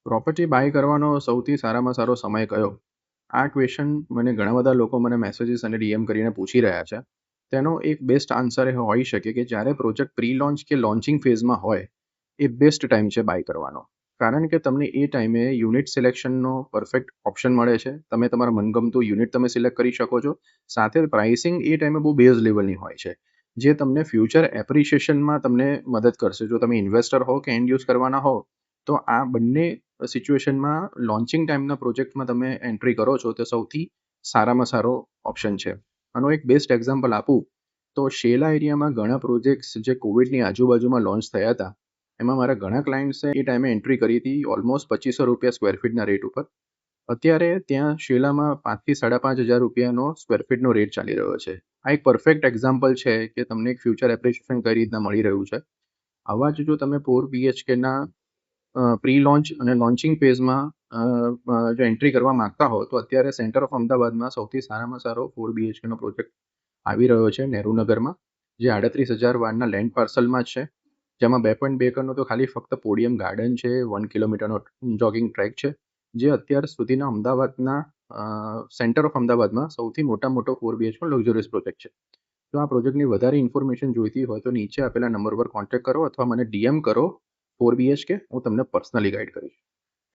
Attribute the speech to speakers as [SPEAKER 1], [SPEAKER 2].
[SPEAKER 1] Property by કરવાનો સૌથી સારામાં સારો સમય કયો? આ ક્વેશ્ચન મને ઘણા બધા લોકો મને મેસેજીસ અને ડીએમ કરીને પૂછી રહ્યા છે. તેનો એક બેસ્ટ આન્સર એ હોઈ શકે કે જ્યારે પ્રોજેક્ટ પ્રી લોન્ચ કે લોન્ચિંગ ફેઝમાં હોય, એ બેસ્ટ ટાઈમ છે બાય કરવાનો. કારણ કે તમને એ ટાઈમે યુનિટ સિલેક્શનનો પરફેક્ટ ઓપ્શન મળે છે. તમે તમારા મનગમતું યુનિટ તમે સિલેક્ટ કરી શકો છો. સાથે પ્રાઇસિંગ એ ટાઈમે બહુ બેઝ લેવલની હોય છે, જે તમને ફ્યુચર એપ્રિશિએશનમાં તમને મદદ કરશે. જો તમે ઇન્વેસ્ટર હો કે એન્ડ યુઝ કરવાના હો, તો આ બંને સિચ્યુએશનમાં લોન્ચિંગ ટાઈમના પ્રોજેક્ટમાં તમે એન્ટ્રી કરો છો તે સૌથી સારામાં સારો ઓપ્શન છે. આનો એક બેસ્ટ એક્ઝામ્પલ આપું તો શેલા એરિયામાં ઘણા પ્રોજેક્ટ્સ જે કોવિડની આજુબાજુમાં લોન્ચ થયા હતા, એમાં મારા ઘણા ક્લાયન્ટ્સે એ ટાઈમે એન્ટ્રી કરી હતી ઓલમોસ્ટ ₹2,500 સ્ક્વેર ફીટના રેટ ઉપર. અત્યારે ત્યાં શેલામાં 5,000 થી ₹5,500 સ્ક્વેર ફીટનો રેટ ચાલી રહ્યો છે. આ એક પરફેક્ટ એક્ઝામ્પલ છે કે તમને એક ફ્યુચર એપ્રિશિએશન કઈ રીતના મળી રહ્યું છે. આવા જ જો તમે 4 BHKના પ્રી લોન્ચ અને લોન્ચિંગ ફેઝમાં જો એન્ટ્રી કરવા માંગતા હો, તો અત્યારે સેન્ટર ઓફ અમદાવાદમાં સૌથી સારામાં સારો 4 BHKનો પ્રોજેક્ટ આવી રહ્યો છે નહેરુનગરમાં, જે 38,000 વારના લેન્ડ પાર્સલમાં જ છે. જેમાં 2.2 એકરનો તો ખાલી ફક્ત પોડિયમ ગાર્ડન છે, 1 કિલોમીટરનો જોગિંગ ટ્રેક છે, જે અત્યાર સુધીના અમદાવાદના સેન્ટર ઓફ અમદાવાદમાં સૌથી મોટો 4 BHK લક્ઝરિયસ પ્રોજેક્ટ છે. જો આ પ્રોજેક્ટની વધારે ઇન્ફોર્મેશન જોઈતી હોય તો નીચે આપેલા નંબર પર કોન્ટેક્ટ કરો અથવા મને ડીએમ કરો 4 BHK, હું તમને પર્સનલી ગાઈડ કરીશ.